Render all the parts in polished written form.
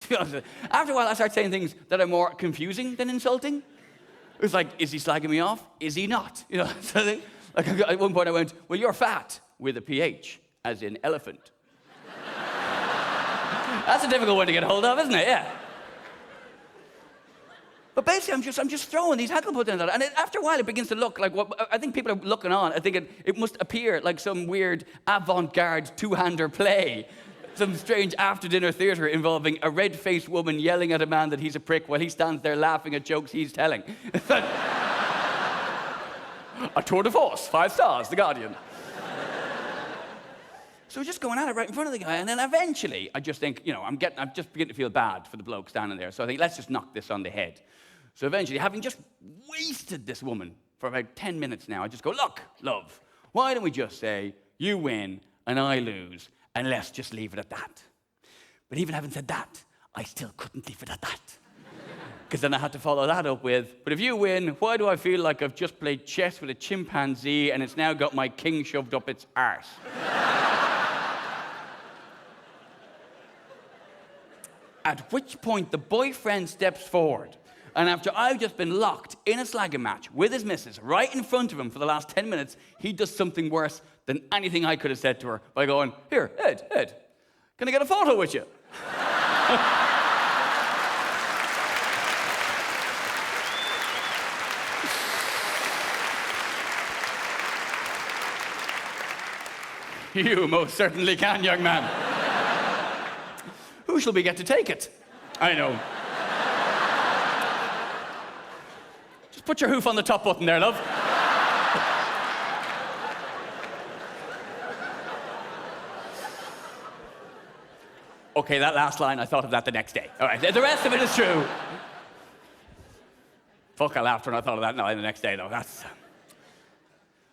be honest with you. After a while, I start saying things that are more confusing than insulting. It's like, is he slagging me off? Is he not? You know, so like at one point I went, well, you're fat with a PH, as in elephant. That's a difficult one to get hold of, isn't it? Yeah. But basically, I'm just throwing these heckle puns at it. And after a while, it begins to look like what I think people are looking on. I think it must appear like some weird avant-garde two-hander play. Some strange after-dinner theatre involving a red-faced woman yelling at a man that he's a prick while he stands there laughing at jokes he's telling. A tour de force, 5 stars, The Guardian. So we're just going at it right in front of the guy, and then eventually I just think, you know, I'm just beginning to feel bad for the bloke standing there. So I think, let's just knock this on the head. So eventually, having just wasted this woman for about 10 minutes now, I just go, look, love, why don't we just say, you win and I lose, and let's just leave it at that. But even having said that, I still couldn't leave it at that. Because then I had to follow that up with, but if you win, why do I feel like I've just played chess with a chimpanzee and it's now got my king shoved up its arse? At which point the boyfriend steps forward, and after I've just been locked in a slagging match with his missus right in front of him for the last 10 minutes, he does something worse than anything I could have said to her by going, here, Ed, can I get a photo with you? You most certainly can, young man. Who shall we get to take it? I know. Just put your hoof on the top button there, love. Okay, that last line, I thought of that the next day. All right, the rest of it is true. Fuck, I laughed when I thought of that now the next day, though.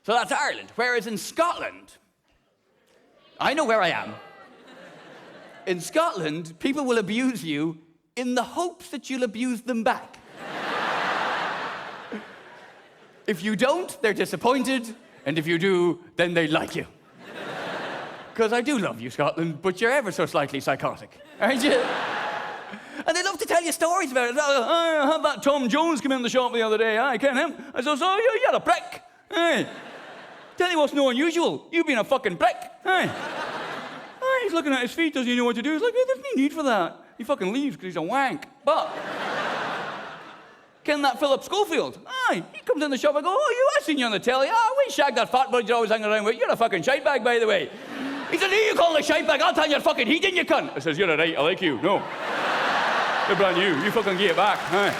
So that's Ireland. Whereas in Scotland, I know where I am. In Scotland, people will abuse you in the hopes that you'll abuse them back. If you don't, they're disappointed, and if you do, then they like you. Because I do love you, Scotland, but you're ever so slightly psychotic, aren't you? And they love to tell you stories about it. I had that Tom Jones come in the shop the other day. I ken him. I said, so you're a prick. Hey. Tell you what's no unusual. You being a fucking prick. Hey. He's looking at his feet, doesn't he know what to do? He's like, hey, there's no need for that. He fucking leaves because he's a wank. But, ken that Philip Schofield? Aye, he comes in the shop, I go, I seen you on the telly. We shagged that fat budge you're always hanging around with. You're a fucking shite bag, by the way. He said, who you call a shite bag? I'll tell you fucking he didn't, you cunt. I says, you're right, I like you. No. You're brand new. You fucking get it back. Aye.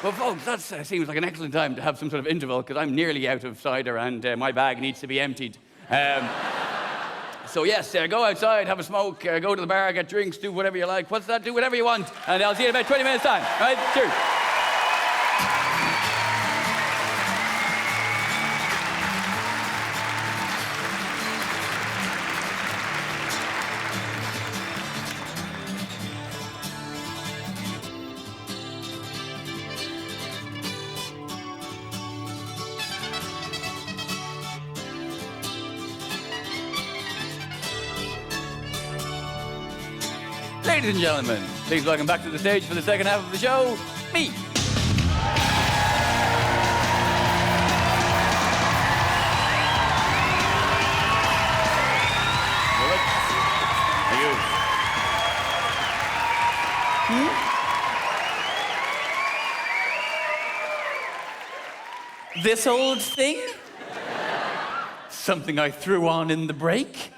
Well, folks, that seems like an excellent time to have some sort of interval, because I'm nearly out of cider and my bag needs to be emptied. So yes, go outside, have a smoke, go to the bar, get drinks, do whatever you like. What's that? Do whatever you want. And I'll see you in about 20 minutes' time. All right? Cheers. Ladies and gentlemen, please welcome back to the stage for the second half of the show, me. This old thing? Something I threw on in the break?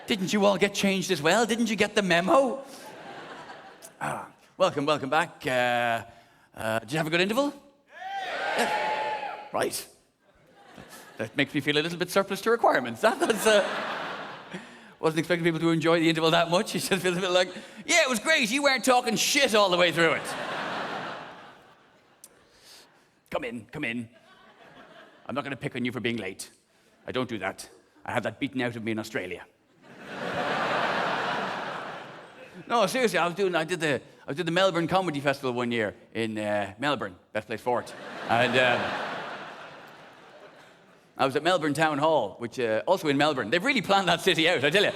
Didn't you all get changed as well? Didn't you get the memo? Welcome back. Did you have a good interval? Yeah. Right. That makes me feel a little bit surplus to requirements. Wasn't expecting people to enjoy the interval that much. It just feels a bit like, yeah, it was great. You weren't talking shit all the way through it. Come in. I'm not going to pick on you for being late. I don't do that. I had that beaten out of me in Australia. No, seriously, I did the Melbourne Comedy Festival one year in Melbourne, best place for it. And I was at Melbourne Town Hall, which also in Melbourne. They've really planned that city out, I tell you.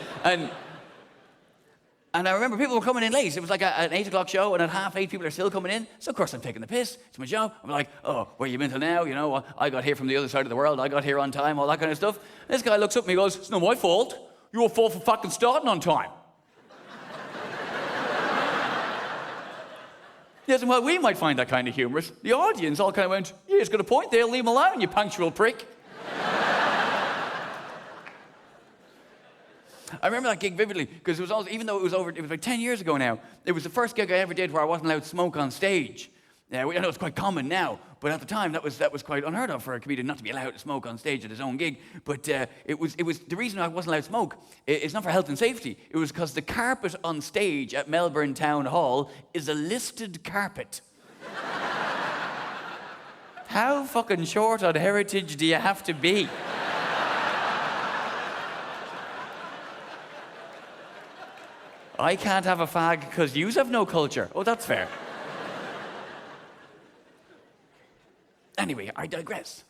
And I remember people were coming in late. It was like an 8 o'clock show, and at 8:30 people are still coming in. So, of course, I'm taking the piss. It's my job. I'm like, oh, where you been till now? You know, I got here from the other side of the world. I got here on time, all that kind of stuff. And this guy looks up at me and goes, it's not my fault. Your fault for fucking starting on time. Yes, and well, we might find that kind of humorous. The audience all kind of went, yeah, he's got a point there. Leave him alone, you punctual prick. I remember that gig vividly, because it was also, even though it was like 10 years ago now, it was the first gig I ever did where I wasn't allowed to smoke on stage. I know it's quite common now, but at the time that was quite unheard of for a comedian not to be allowed to smoke on stage at his own gig. But it was the reason I wasn't allowed to smoke. It's not for health and safety. It was because the carpet on stage at Melbourne Town Hall is a listed carpet. How fucking short on heritage do you have to be? I can't have a fag because yous have no culture. Oh, that's fair. Anyway, I digress.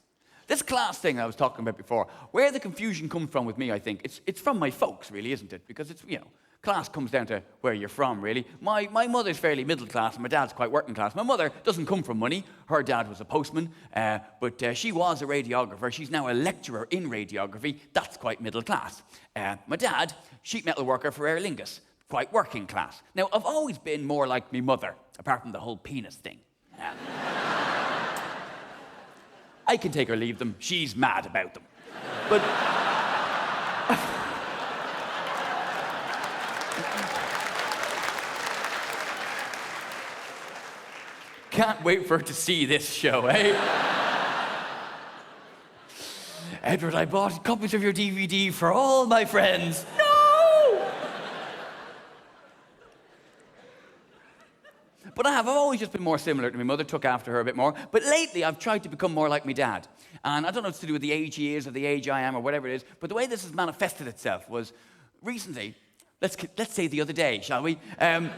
This class thing I was talking about before, where the confusion comes from with me, I think, it's from my folks, really, isn't it? Because it's, class comes down to where you're from, really. My mother's fairly middle class, and my dad's quite working class. My mother doesn't come from money. Her dad was a postman, but she was a radiographer. She's now a lecturer in radiography. That's quite middle class. My dad, sheet metal worker for Aer Lingus. Quite working class. Now, I've always been more like me mother, apart from the whole penis thing. I can take or leave them. She's mad about them. But... Can't wait for her to see this show, eh? Edward, I bought copies of your DVD for all my friends. No! But I've always just been more similar to my mother, took after her a bit more. But lately, I've tried to become more like my dad. And I don't know if it's to do with the age he is or the age I am or whatever it is, but the way this has manifested itself was recently, let's say the other day, shall we? I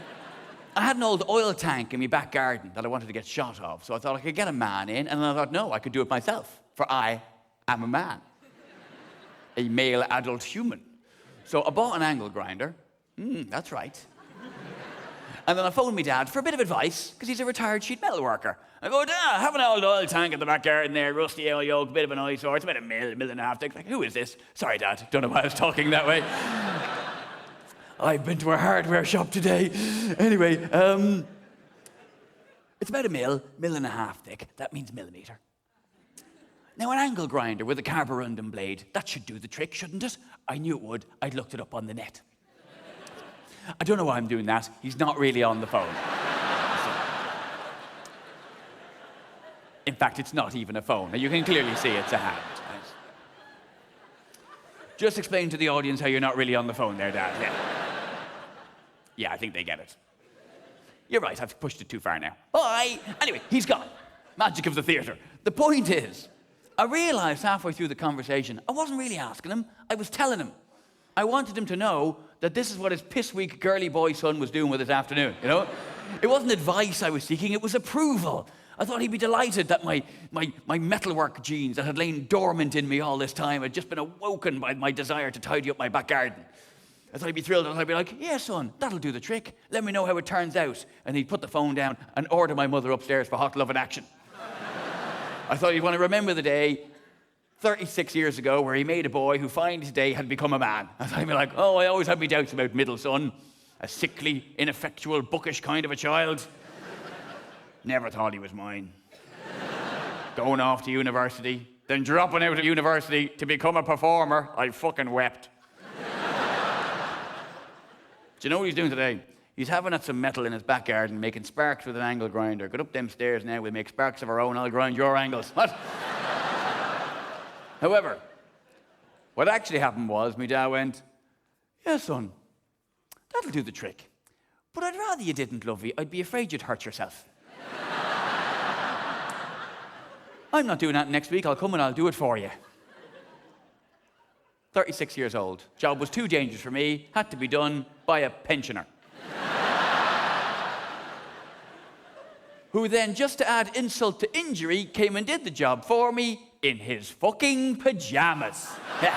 had an old oil tank in my back garden that I wanted to get shot of, so I thought I could get a man in, and then I thought, no, I could do it myself, for I am a man. A male adult human. So I bought an angle grinder. That's right. And then I phoned my dad for a bit of advice, because he's a retired sheet metal worker. I go, Dad, I have an old oil tank in the back garden there, rusty oil yoke, bit of an eyesore, it's about a mil and a half thick. Like, who is this? Sorry, Dad, don't know why I was talking that way. I've been to a hardware shop today. Anyway, it's about a mil and a half thick. That means millimetre. Now, an angle grinder with a carborundum blade, that should do the trick, shouldn't it? I knew it would. I'd looked it up on the net. I don't know why I'm doing that. He's not really on the phone. In fact, it's not even a phone. Now, you can clearly see it's a hand. Just explain to the audience how you're not really on the phone there, Dad. Yeah, I think they get it. You're right, I've pushed it too far now. Bye! Anyway, he's gone. Magic of the theatre. The point is, I realised halfway through the conversation, I wasn't really asking him, I was telling him. I wanted him to know that this is what his piss-weak girly boy son was doing with his afternoon, It wasn't advice I was seeking, it was approval. I thought he'd be delighted that my metalwork genes that had lain dormant in me all this time had just been awoken by my desire to tidy up my back garden. I thought he'd be thrilled, and I'd be like, yeah, son, that'll do the trick. Let me know how it turns out. And he'd put the phone down and order my mother upstairs for hot love and action. I thought he'd want to remember the day 36 years ago where he made a boy who finally today had become a man. I thought he'd be like, oh, I always had my doubts about middle son. A sickly, ineffectual, bookish kind of a child. Never thought he was mine. Going off to university, then dropping out of university to become a performer, I fucking wept. Do you know what he's doing today? He's having at some metal in his back garden, making sparks with an angle grinder. Get up them stairs now, we'll make sparks of our own, I'll grind your angles. What? However, what actually happened was, my dad went, yeah, son, that'll do the trick. But I'd rather you didn't, lovey. I'd be afraid you'd hurt yourself. I'm not doing that next week. I'll come and I'll do it for you. 36 years old. Job was too dangerous for me. Had to be done by a pensioner. Who then, just to add insult to injury, came and did the job for me in his fucking pajamas. Yeah.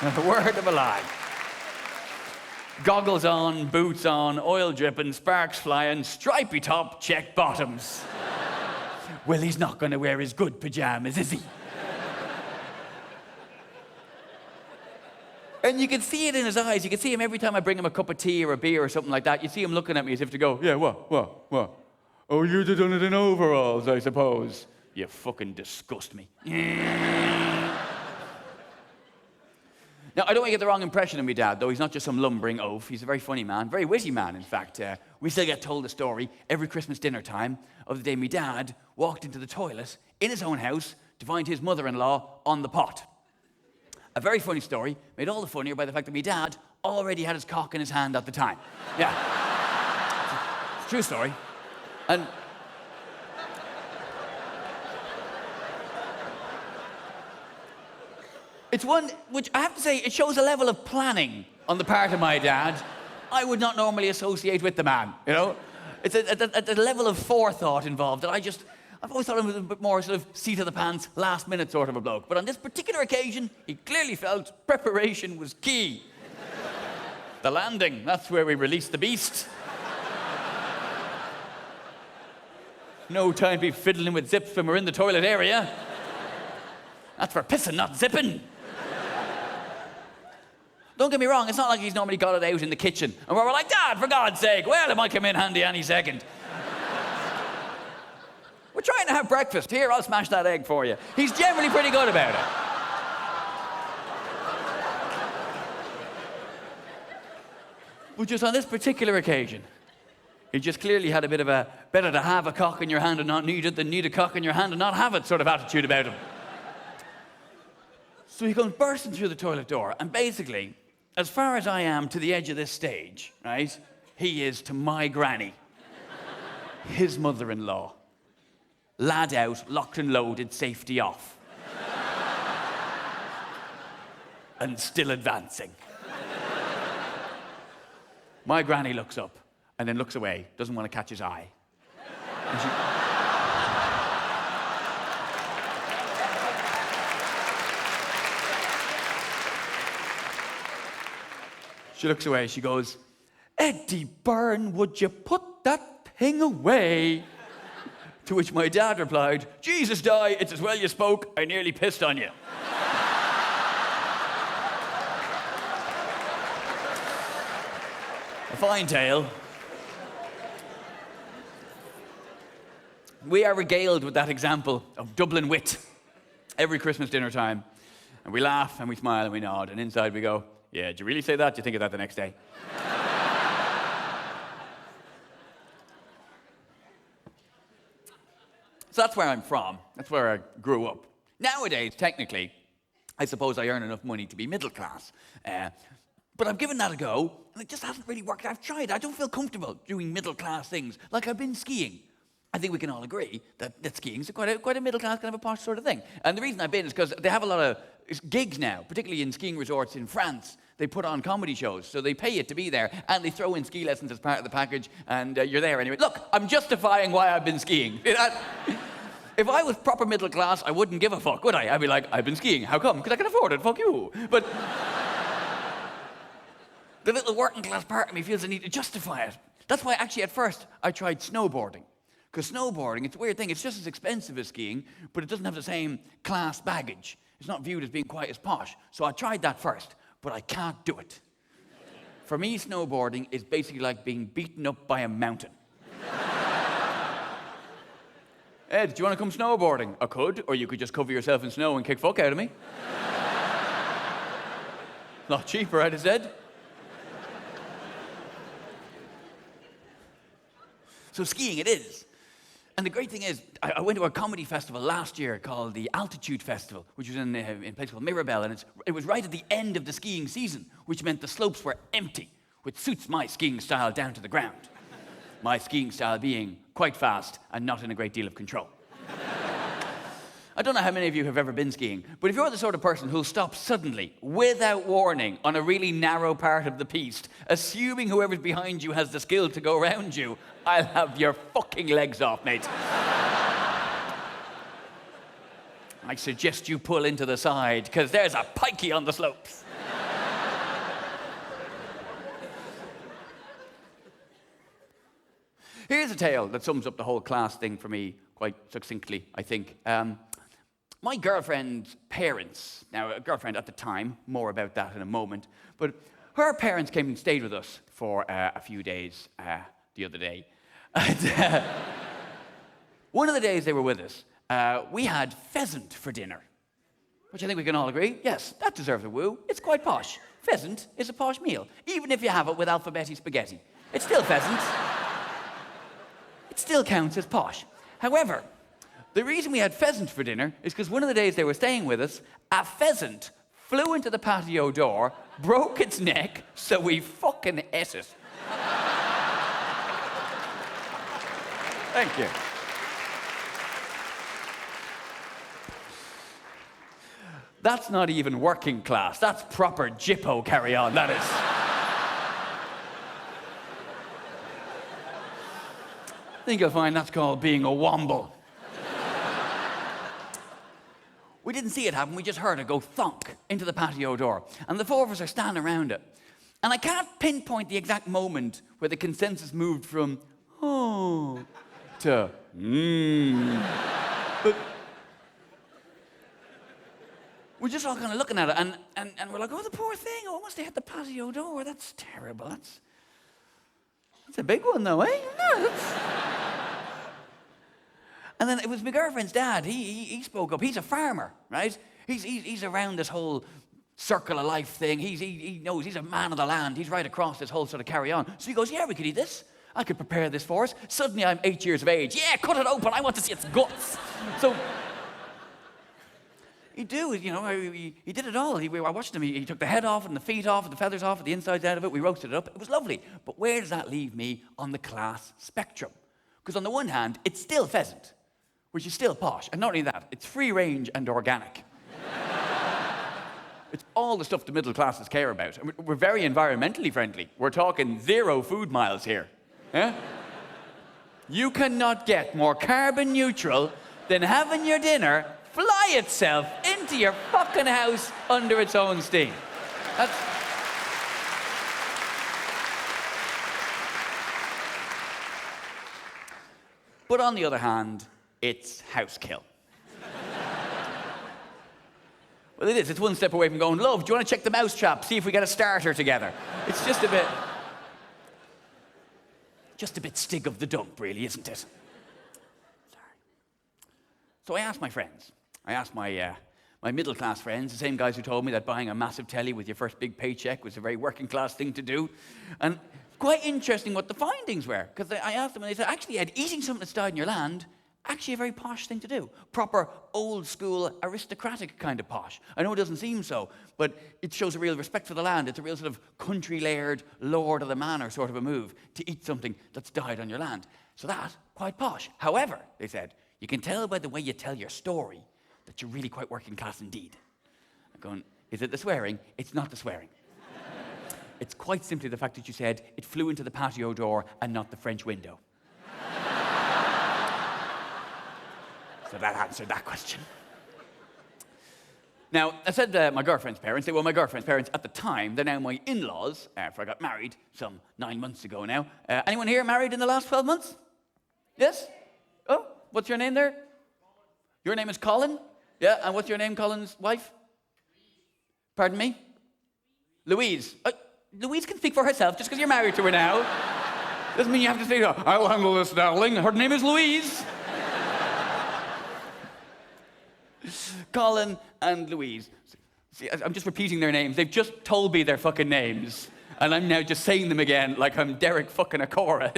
Not a word of a lie. Goggles on, boots on, oil dripping, sparks flying, stripy top, check bottoms. Well, he's not going to wear his good pajamas, is he? And you can see it in his eyes. You can see him every time I bring him a cup of tea or a beer or something like that. You see him looking at me as if to go, yeah, what? Oh, you'd have done it in overalls, I suppose. You fucking disgust me. Now, I don't want to get the wrong impression of me dad, though. He's not just some lumbering oaf. He's a very funny man, very witty man, in fact. We still get told the story every Christmas dinner time of the day me dad walked into the toilet in his own house to find his mother-in-law on the pot. A very funny story, made all the funnier by the fact that me dad already had his cock in his hand at the time. Yeah. It's a true story. And it's one which I have to say, it shows a level of planning on the part of my dad I would not normally associate with the man, you know? It's a level of forethought involved that I've always thought of him as a bit more sort of seat of the pants, last minute sort of a bloke. But on this particular occasion, he clearly felt preparation was key. The landing, that's where we released the beast. No time to be fiddling with zips when we're in the toilet area. That's for pissing, not zipping. Don't get me wrong, it's not like he's normally got it out in the kitchen. And we're like, Dad, for God's sake, well, it might come in handy any second. We're trying to have breakfast. Here, I'll smash that egg for you. He's generally pretty good about it. But just on this particular occasion, he just clearly had a bit of a better to have a cock in your hand and not need it than need a cock in your hand and not have it sort of attitude about him. So he comes bursting through the toilet door, and basically, as far as I am to the edge of this stage, right, he is to my granny, his mother-in-law. Lad out, locked and loaded, safety off. And still advancing. My granny looks up and then looks away, doesn't want to catch his eye. She looks away, she goes, Ed Byrne, would you put that thing away? To which my dad replied, Jesus die, it's as well you spoke, I nearly pissed on you. A fine tale. We are regaled with that example of Dublin wit every Christmas dinner time. And we laugh and we smile and we nod, and inside we go, yeah, did you really say that? Did you think of that the next day? So that's where I'm from. That's where I grew up. Nowadays, technically, I suppose I earn enough money to be middle class. But I've given that a go, and it just hasn't really worked. I've tried. I don't feel comfortable doing middle class things. Like I've been skiing. I think we can all agree that skiing is quite a middle class, kind of a posh sort of thing. And the reason I've been is because they have a lot of gigs now, particularly in skiing resorts in France. They put on comedy shows, so they pay you to be there, and they throw in ski lessons as part of the package, and you're there anyway. Look, I'm justifying why I've been skiing. If I was proper middle class, I wouldn't give a fuck, would I? I'd be like, I've been skiing. How come? Because I can afford it. Fuck you. But the little working class part of me feels the need to justify it. That's why actually at first I tried snowboarding. Because snowboarding, it's a weird thing. It's just as expensive as skiing, but it doesn't have the same class baggage. It's not viewed as being quite as posh. So I tried that first, but I can't do it. For me, snowboarding is basically like being beaten up by a mountain. Ed, do you want to come snowboarding? I could, or you could just cover yourself in snow and kick fuck out of me. A lot cheaper, I'd have said. So skiing it is. And the great thing is, I went to a comedy festival last year called the Altitude Festival, which was in a place called Mirabel, and it was right at the end of the skiing season, which meant the slopes were empty, which suits my skiing style down to the ground. My skiing style being quite fast and not in a great deal of control. I don't know how many of you have ever been skiing, but if you're the sort of person who'll stop suddenly, without warning, on a really narrow part of the piste, assuming whoever's behind you has the skill to go around you, I'll have your fucking legs off, mate. I suggest you pull into the side, because there's a pikey on the slopes. Here's a tale that sums up the whole class thing for me quite succinctly, I think. My girlfriend's parents, now a girlfriend at the time, more about that in a moment, but her parents came and stayed with us for a few days the other day. And, one of the days they were with us, we had pheasant for dinner, which I think we can all agree, yes, that deserves a woo. It's quite posh. Pheasant is a posh meal, even if you have it with alphabeti spaghetti. It's still pheasant. It still counts as posh. However, the reason we had pheasant for dinner is because one of the days they were staying with us, a pheasant flew into the patio door, broke its neck, so we fucking ate it. Thank you. That's not even working class. That's proper Jippo carry-on, that is. I think you'll find that's called being a womble. We didn't see it happen, we just heard it go thunk into the patio door. And the four of us are standing around it. And I can't pinpoint the exact moment where the consensus moved from, oh, to, But we're just all kind of looking at it, and we're like, oh, the poor thing, oh, must have hit the patio door. That's terrible. That's a big one, though, eh? No, And then it was my girlfriend's dad. He spoke up. He's a farmer, right? He's around this whole circle of life thing. He knows he's a man of the land. He's right across this whole sort of carry on. So he goes, yeah, we could eat this. I could prepare this for us. Suddenly I'm 8 years of age. Yeah, cut it open. I want to see its guts. So he did it all. I watched him. He took the head off and the feet off and the feathers off and the insides out of it. We roasted it up. It was lovely. But where does that leave me on the class spectrum? Because on the one hand, it's still pheasant, which is still posh. And not only that, it's free range and organic. It's all the stuff the middle classes care about. And we're very environmentally friendly. We're talking 0 food miles here. Yeah? You cannot get more carbon neutral than having your dinner fly itself into your fucking house under its own steam. But on the other hand, it's house kill. Well, it is. It's one step away from going, love, do you want to check the mousetrap, see if we get a starter together? It's just a bit stig of the dump, really, isn't it? Sorry. So I asked my friends. I asked my middle-class friends, the same guys who told me that buying a massive telly with your first big paycheck was a very working-class thing to do. And quite interesting what the findings were, because I asked them, and they said, actually, Ed, eating something that's died in your land, actually a very posh thing to do. Proper, old-school, aristocratic kind of posh. I know it doesn't seem so, but it shows a real respect for the land. It's a real sort of country-laird, lord of the manor sort of a move to eat something that's died on your land. So that, quite posh. However, they said, you can tell by the way you tell your story that you're really quite working class indeed. I'm going, is it the swearing? It's not the swearing. It's quite simply the fact that you said it flew into the patio door and not the French window. So that answered that question. Now, I said my girlfriend's parents. They were my girlfriend's parents at the time. They're now my in-laws, after I got married some 9 months ago now. Anyone here married in the last 12 months? Yes? Oh, what's your name there? Your name is Colin? Yeah, and what's your name, Colin's wife? Pardon me? Louise. Louise can speak for herself just because you're married to her now. Doesn't mean you have to say, I'll handle this, darling. Her name is Louise. Colin and Louise. See, I'm just repeating their names. They've just told me their fucking names. And I'm now just saying them again like I'm Derek fucking Acora.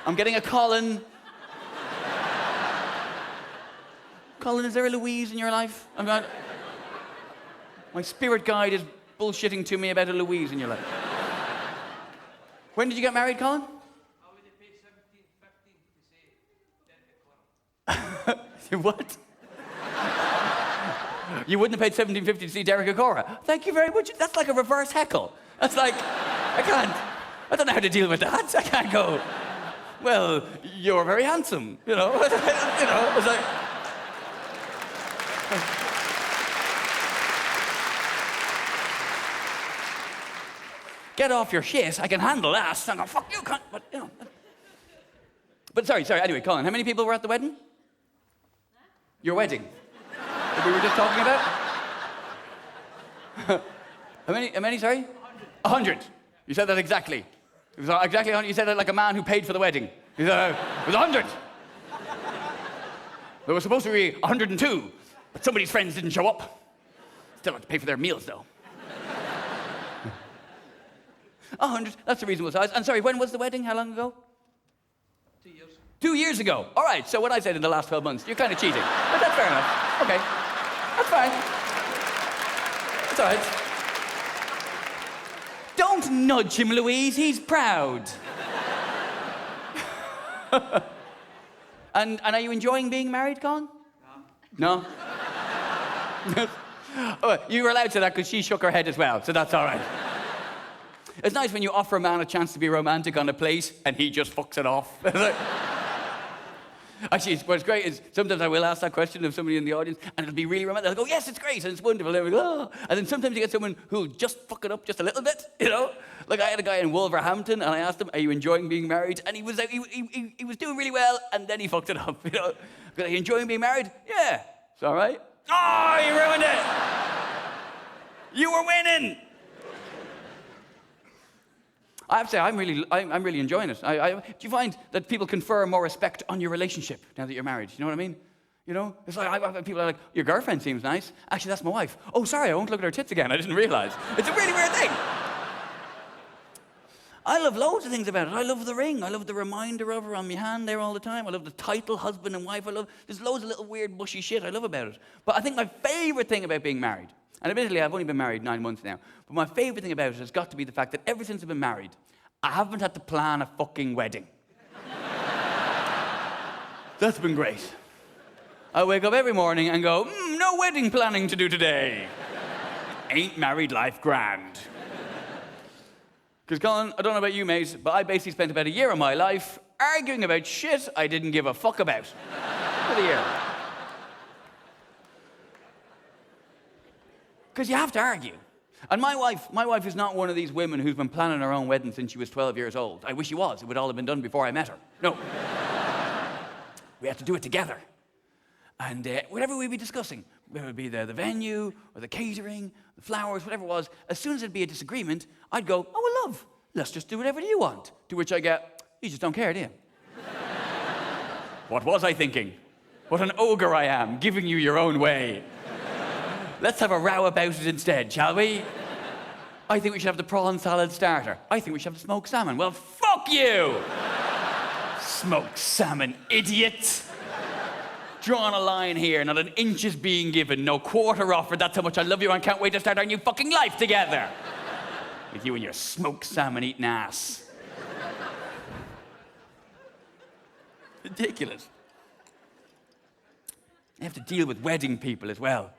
I'm getting a Colin. Colin, is there a Louise in your life? My spirit guide is bullshitting to me about a Louise in your life. When did you get married, Colin? I would have paid 17.50 to say Derek Acora. What? You wouldn't have paid $17.50 to see Derek Acora. Thank you very much. That's like a reverse heckle. That's like, I don't know how to deal with that. I can't go, well, you're very handsome, you know. It's like, Get off your shit. I can handle that. I'm going, fuck you, cunt. But, you know. But sorry. Anyway, Colin, how many people were at the wedding? Your wedding. That we were just talking about? How many, sorry? 100. You said that exactly. It was exactly 100. You said that like a man who paid for the wedding. You said, it was 100. There was supposed to be 102, but somebody's friends didn't show up. Still have to pay for their meals, though. 100, that's a reasonable size. And sorry, when was the wedding? How long ago? 2 years. 2 years ago. All right, so what I said in the last 12 months, you're kind of cheating. But that's fair enough. Okay. That's fine. That's all right. Don't nudge him, Louise. He's proud. And are you enjoying being married, Colin? No? Oh, you were allowed to that because she shook her head as well, so that's all right. It's nice when you offer a man a chance to be romantic on a plate and he just fucks it off. Actually, what's great is sometimes I will ask that question of somebody in the audience and it'll be really romantic. They'll go, yes, it's great, and it's wonderful. And, oh. And then sometimes you get someone who'll just fuck it up just a little bit, you know? Like I had a guy in Wolverhampton and I asked him, are you enjoying being married? And he was doing really well and then he fucked it up, you know? Are you enjoying being married? Yeah. It's all right. Oh, you ruined it. You were winning. I have to say, I'm really enjoying it. Do you find that people confer more respect on your relationship now that you're married? You know what I mean? You know? It's like, people are like, your girlfriend seems nice. Actually, that's my wife. Oh, sorry, I won't look at her tits again. I didn't realize. It's a really weird thing. I love loads of things about it. I love the ring. I love the reminder of her on my hand there all the time. I love the title, husband and wife. There's loads of little weird, mushy shit I love about it. But I think my favorite thing about being married, and admittedly, I've only been married 9 months now, but my favorite thing about it has got to be the fact that ever since I've been married, I haven't had to plan a fucking wedding. That's been great. I wake up every morning and go, no wedding planning to do today. Ain't married life grand. Because, Colin, I don't know about you, mate, but I basically spent about a year of my life arguing about shit I didn't give a fuck about. For the year. Because you have to argue. And my wife is not one of these women who's been planning her own wedding since she was 12 years old. I wish she was. It would all have been done before I met her. No. We had to do it together. And whatever we'd be discussing, whether it be the venue or the catering, the flowers, whatever it was, as soon as there'd be a disagreement, I'd go, oh, well, love, let's just do whatever you want. To which I get, you just don't care, do you? What was I thinking? What an ogre I am, giving you your own way. Let's have a row about it instead, shall we? I think we should have the prawn salad starter. I think we should have the smoked salmon. Well, fuck you! Smoked salmon, idiot! Drawn a line here, not an inch is being given, no quarter offered. That's how much I love you and can't wait to start our new fucking life together. With you and your smoked salmon eating ass. Ridiculous. You have to deal with wedding people as well.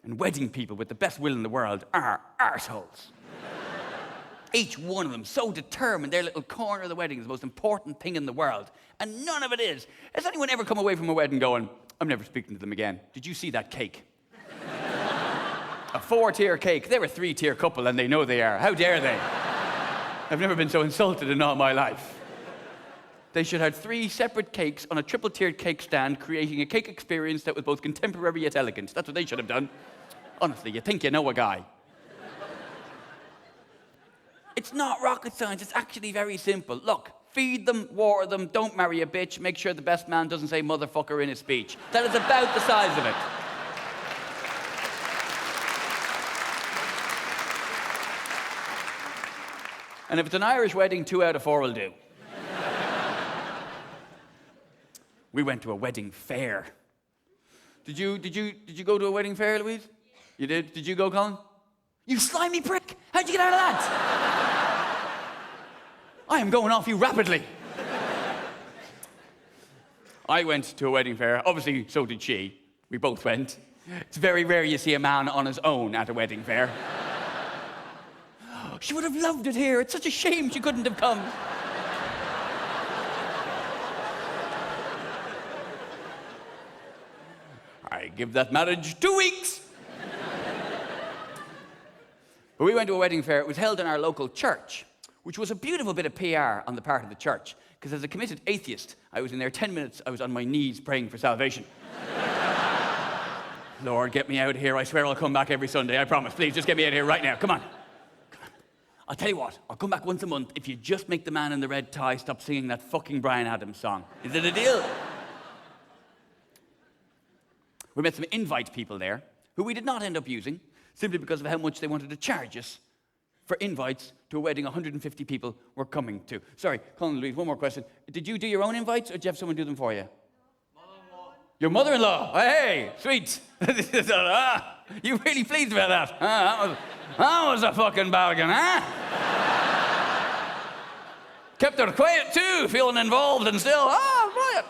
And wedding people with the best will in the world are arseholes. Each one of them so determined their little corner of the wedding is the most important thing in the world. And none of it is. Has anyone ever come away from a wedding going, I'm never speaking to them again. Did you see that cake? A 4-tier cake. They're a 3-tier couple and they know they are. How dare they? I've never been so insulted in all my life. They should have 3 separate cakes on a triple-tiered cake stand, creating a cake experience that was both contemporary yet elegant. That's what they should have done. Honestly, you think you know a guy. It's not rocket science. It's actually very simple. Look, feed them, water them, don't marry a bitch, make sure the best man doesn't say motherfucker in his speech. That is about the size of it. And if it's an Irish wedding, 2 out of 4 will do. We went to a wedding fair. Did you go to a wedding fair, Louise? You did? Did you go, Colin? You slimy prick! How'd you get out of that? I am going off you rapidly. I went to a wedding fair. Obviously, so did she. We both went. It's very rare you see a man on his own at a wedding fair. She would have loved it here. It's such a shame she couldn't have come. I give that marriage 2 weeks. But we went to a wedding fair. It was held in our local church, which was a beautiful bit of PR on the part of the church. Because as a committed atheist, I was in there 10 minutes, I was on my knees praying for salvation. Lord, get me out of here. I swear I'll come back every Sunday. I promise. Please, just get me out of here right now. Come on. Come on. I'll tell you what. I'll come back once a month if you just make the man in the red tie stop singing that fucking Bryan Adams song. Is it a deal? We met some invite people there who we did not end up using simply because of how much they wanted to charge us for invites to a wedding 150 people were coming to. Sorry, Colin Louise, one more question. Did you do your own invites or did you have someone do them for you? Your mother-in-law. Hey, sweet. You really pleased about that? That was a fucking bargain, huh? Kept her quiet too, feeling involved and still. Brilliant.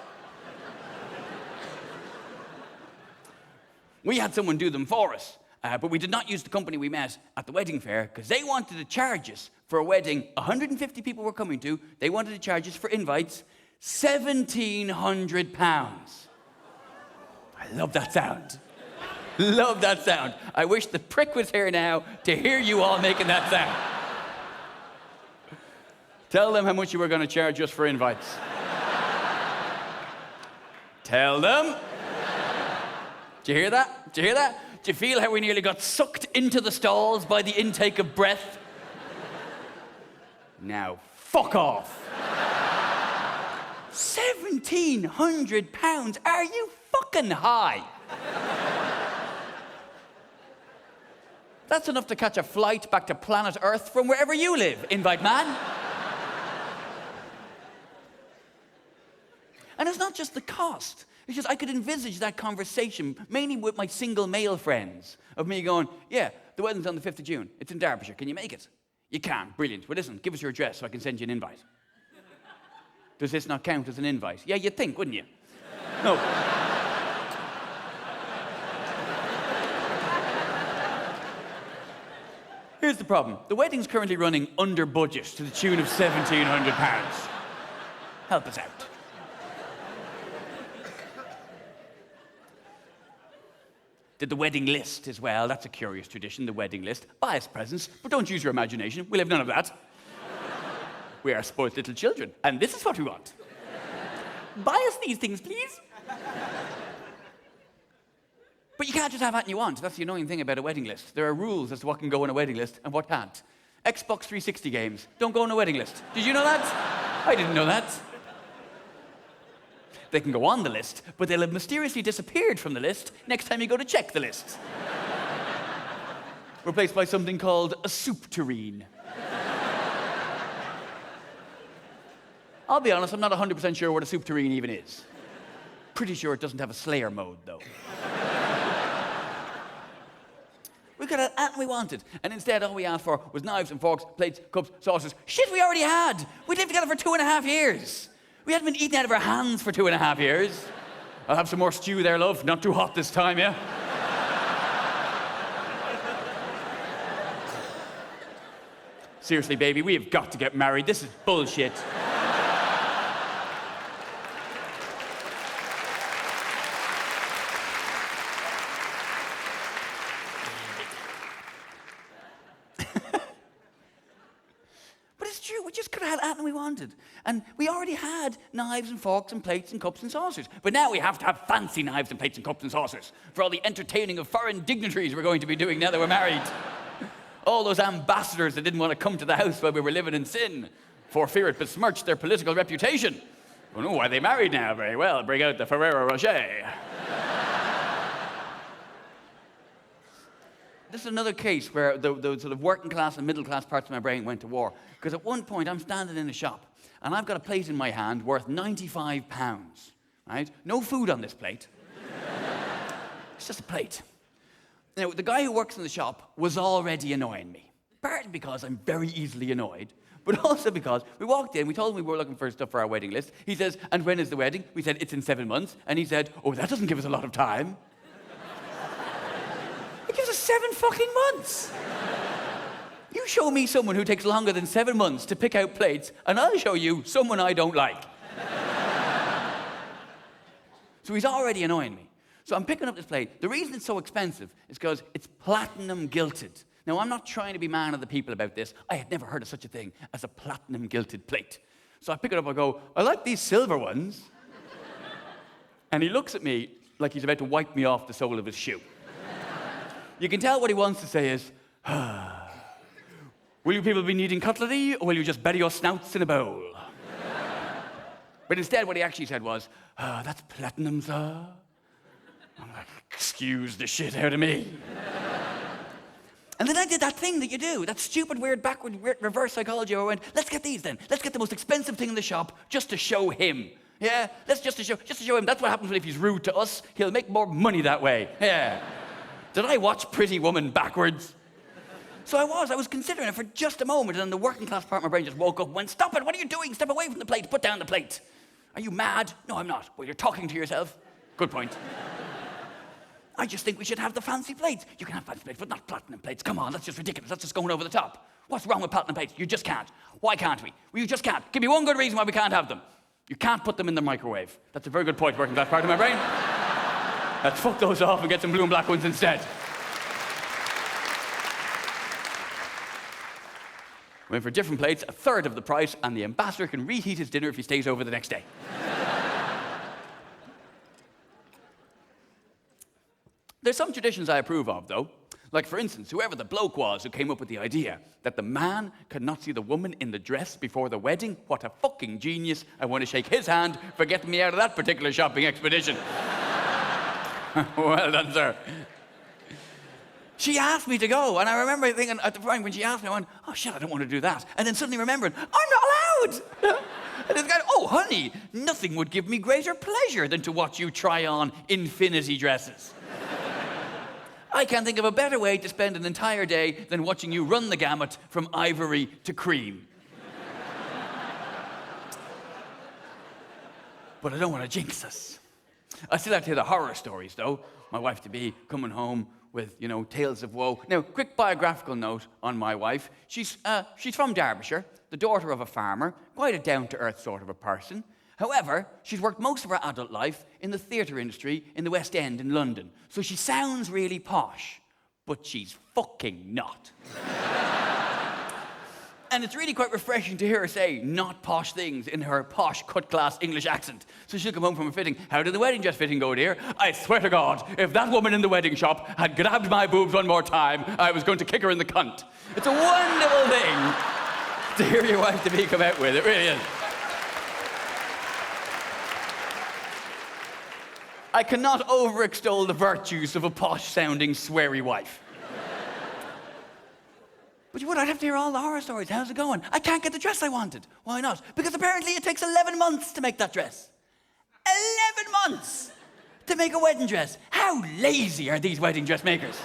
We had someone do them for us, but we did not use the company we met at the wedding fair because they wanted to charge us for a wedding 150 people were coming to. They wanted to charge us for invites £1,700. I love that sound. Love that sound. I wish the prick was here now to hear you all making that sound. Tell them how much you were going to charge us for invites. Tell them. Did you hear that? Did you hear that? Do you feel how we nearly got sucked into the stalls by the intake of breath? Now, fuck off. £1,700? Are you fucking high? That's enough to catch a flight back to planet Earth from wherever you live, invite man. And it's not just the cost. It's just I could envisage that conversation, mainly with my single male friends, of me going, yeah, the wedding's on the 5th of June. It's in Derbyshire. Can you make it? You can. Brilliant. Well, listen, give us your address so I can send you an invite. Does this not count as an invite? Yeah, you'd think, wouldn't you? No. Here's the problem. The wedding's currently running under budget to the tune of £1,700. Help us out. Did the wedding list as well. That's a curious tradition, the wedding list. Buy us presents, but don't use your imagination. We'll have none of that. We are spoiled little children, and this is what we want. Buy us these things, please. But you can't just have what you want. That's the annoying thing about a wedding list. There are rules as to what can go on a wedding list and what can't. Xbox 360 games don't go on a wedding list. Did you know that? I didn't know that. They can go on the list, but they'll have mysteriously disappeared from the list next time you go to check the list. Replaced by something called a soup tureen. I'll be honest, I'm not 100% sure what a soup tureen even is. Pretty sure it doesn't have a Slayer mode, though. We got anything we wanted, and instead all we asked for was knives and forks, plates, cups, saucers. Shit we already had! We lived together for 2.5 years. We hadn't been eating out of our hands for 2.5 years. I'll have some more stew there, love. Not too hot this time, yeah? Seriously, baby, we have got to get married. This is bullshit. And we already had knives and forks and plates and cups and saucers. But now we have to have fancy knives and plates and cups and saucers for all the entertaining of foreign dignitaries we're going to be doing now that we're married. All those ambassadors that didn't want to come to the house while we were living in sin for fear it besmirched their political reputation. Well, no, why are they married now? Very well, bring out the Ferrero Rocher. This is another case where the sort of working class and middle class parts of my brain went to war. Because at one point, I'm standing in a shop, and I've got a plate in my hand worth £95, right? No food on this plate. It's just a plate. Now, the guy who works in the shop was already annoying me. Partly because I'm very easily annoyed, but also because we walked in, we told him we were looking for stuff for our wedding list. He says, and when is the wedding? We said, it's in 7 months. And he said, oh, that doesn't give us a lot of time. It gives us 7 fucking months. You show me someone who takes longer than 7 months to pick out plates, and I'll show you someone I don't like. So he's already annoying me. So I'm picking up this plate. The reason it's so expensive is because it's platinum gilted. Now, I'm not trying to be man of the people about this. I had never heard of such a thing as a platinum gilded plate. So I pick it up, I go, I like these silver ones. And he looks at me like he's about to wipe me off the sole of his shoe. You can tell what he wants to say is, will you people be needing cutlery, or will you just bury your snouts in a bowl? But instead, what he actually said was, that's platinum, sir. I'm like, excuse the shit out of me. And then I did that thing that you do, that stupid, weird, backward, reverse psychology where I went, let's get these then. Let's get the most expensive thing in the shop just to show him. Yeah, just to show him. That's what happens if he's rude to us. He'll make more money that way. Yeah. Did I watch Pretty Woman backwards? So I was considering it for just a moment, and then the working class part of my brain just woke up and went, stop it, what are you doing? Step away from the plate, put down the plate. Are you mad? No, I'm not. Well, you're talking to yourself. Good point. I just think we should have the fancy plates. You can have fancy plates, but not platinum plates. Come on, that's just ridiculous. That's just going over the top. What's wrong with platinum plates? You just can't. Why can't we? Well, you just can't. Give me one good reason why we can't have them. You can't put them in the microwave. That's a very good point, working class part of my brain. Let's fuck those off and get some blue and black ones instead. Went for different plates, a third of the price, and the ambassador can reheat his dinner if he stays over the next day. There's some traditions I approve of, though. Like, for instance, whoever the bloke was who came up with the idea that the man could not see the woman in the dress before the wedding, what a fucking genius. I want to shake his hand for getting me out of that particular shopping expedition. Well done, sir. She asked me to go, and I remember thinking at the time when she asked me, I went, oh shit, I don't want to do that. And then suddenly remembered, I'm not allowed. And this guy, oh honey, nothing would give me greater pleasure than to watch you try on infinity dresses. I can't think of a better way to spend an entire day than watching you run the gamut from ivory to cream. But I don't want to jinx us. I still have to hear the horror stories, though. My wife-to-be coming home with, tales of woe. Now, quick biographical note on my wife. She's from Derbyshire, the daughter of a farmer, quite a down-to-earth sort of a person. However, she's worked most of her adult life in the theatre industry in the West End in London. So she sounds really posh, but she's fucking not. And it's really quite refreshing to hear her say not posh things in her posh, cut-class English accent. So she'll come home from a fitting. How did the wedding dress fitting go, dear? I swear to God, if that woman in the wedding shop had grabbed my boobs one more time, I was going to kick her in the cunt. It's a wonderful thing to hear your wife-to-be come out with. It really is. I cannot over-extol the virtues of a posh-sounding, sweary wife. But I'd have to hear all the horror stories. How's it going? I can't get the dress I wanted. Why not? Because apparently it takes 11 months to make that dress. 11 months to make a wedding dress. How lazy are these wedding dress makers?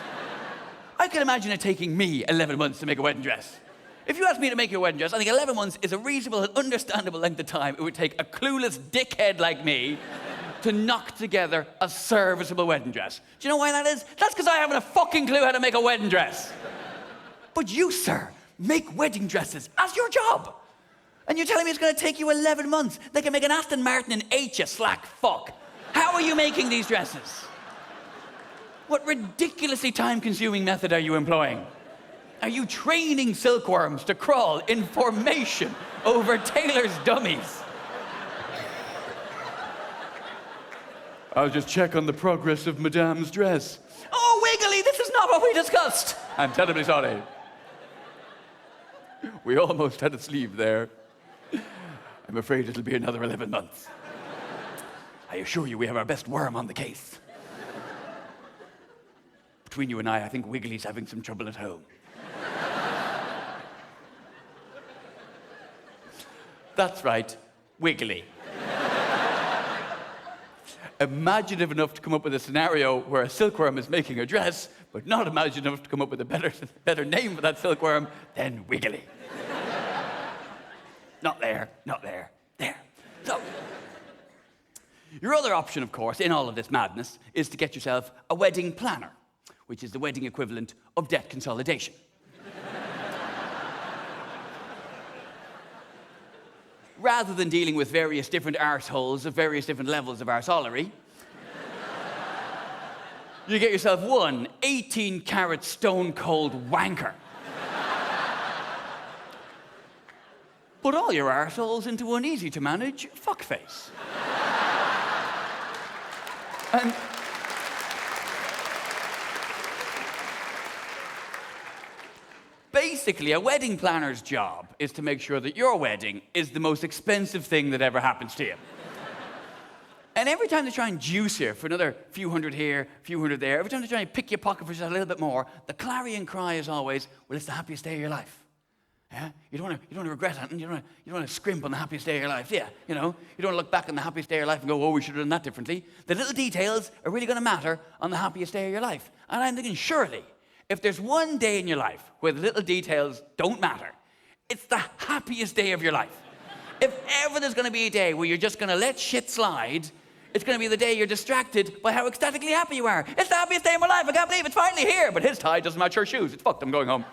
I can imagine it taking me 11 months to make a wedding dress. If you asked me to make your wedding dress, I think 11 months is a reasonable and understandable length of time it would take a clueless dickhead like me to knock together a serviceable wedding dress. Do you know why that is? That's because I haven't a fucking clue how to make a wedding dress. But you, sir, make wedding dresses as your job. And you're telling me it's going to take you 11 months? They can make an Aston Martin in 8, you slack fuck. How are you making these dresses? What ridiculously time-consuming method are you employing? Are you training silkworms to crawl in formation over tailor's dummies? I'll just check on the progress of Madame's dress. Oh, Wiggly, this is not what we discussed. I'm terribly sorry. We almost had a sleeve there. I'm afraid it'll be another 11 months. I assure you we have our best worm on the case. Between you and I think Wiggly's having some trouble at home. That's right, Wiggly. Imaginative enough to come up with a scenario where a silkworm is making a dress, but not imaginative enough to come up with a better name for that silkworm than Wiggly. Not there, there. So, your other option, of course, in all of this madness, is to get yourself a wedding planner, which is the wedding equivalent of debt consolidation. Rather than dealing with various different arseholes of various different levels of arseholery, You get yourself one 18-carat stone-cold wanker. Put all your arseholes into an easy-to-manage fuckface. And basically, a wedding planner's job is to make sure that your wedding is the most expensive thing that ever happens to you. And every time they try and juice you for another few hundred here, few hundred there, every time they try and pick your pocket for just a little bit more, the clarion cry is always, well, it's the happiest day of your life. Yeah? You don't want to regret it, and you don't want to scrimp on the happiest day of your life, yeah? You know, you don't want to look back on the happiest day of your life and go, oh, we should have done that differently. The little details are really going to matter on the happiest day of your life. And I'm thinking, surely, if there's one day in your life where the little details don't matter, it's the happiest day of your life. If ever there's going to be a day where you're just going to let shit slide, it's going to be the day you're distracted by how ecstatically happy you are. It's the happiest day of my life. I can't believe it's finally here. But his tie doesn't match her shoes. It's fucked. I'm going home.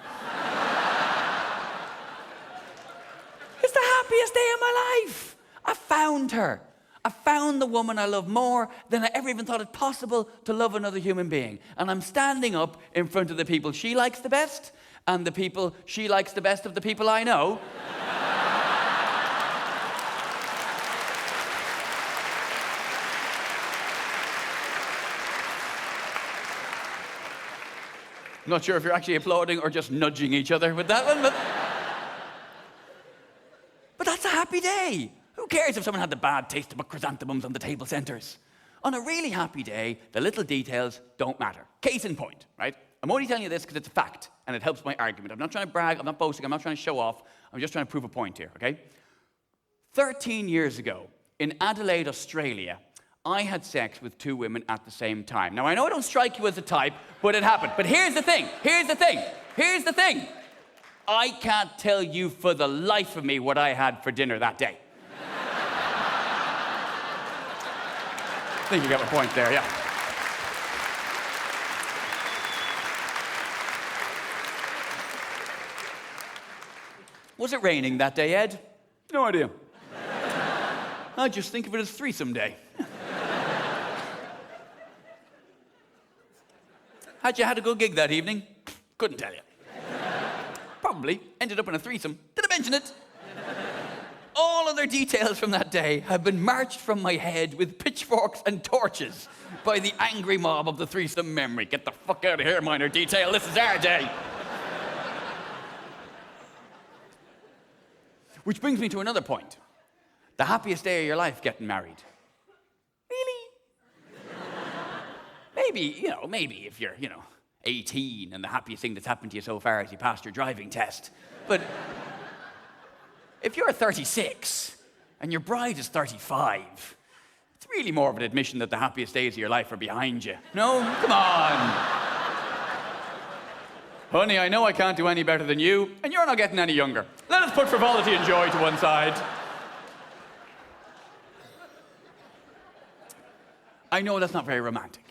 It's the happiest day of my life. I found her. I found the woman I love more than I ever even thought it possible to love another human being. And I'm standing up in front of the people she likes the best and the people she likes the best of the people I know. I'm not sure if you're actually applauding or just nudging each other with that one, but that's a happy day. Who cares if someone had the bad taste about chrysanthemums on the table centers? On a really happy day, the little details don't matter. Case in point, right? I'm only telling you this because it's a fact, and it helps my argument. I'm not trying to brag, I'm not boasting, I'm not trying to show off. I'm just trying to prove a point here, okay? 13 years ago, in Adelaide, Australia, I had sex with two women at the same time. Now, I know I don't strike you as a type, but it happened. But here's the thing. I can't tell you for the life of me what I had for dinner that day. I think you got my point there, yeah. Was it raining that day, Ed? No idea. I just think of it as threesome day. Had you had a good gig that evening? Couldn't tell you. Probably ended up in a threesome. Did I mention it? All other details from that day have been marched from my head with pitchforks and torches by the angry mob of the threesome memory. Get the fuck out of here, minor detail. This is our day. Which brings me to another point. The happiest day of your life, getting married. Really? Maybe if you're, 18 and the happiest thing that's happened to you so far is you passed your driving test. But if you're 36 and your bride is 35, it's really more of an admission that the happiest days of your life are behind you. No? Come on. Honey, I know I can't do any better than you, and you're not getting any younger. Let us put frivolity and joy to one side. I know that's not very romantic.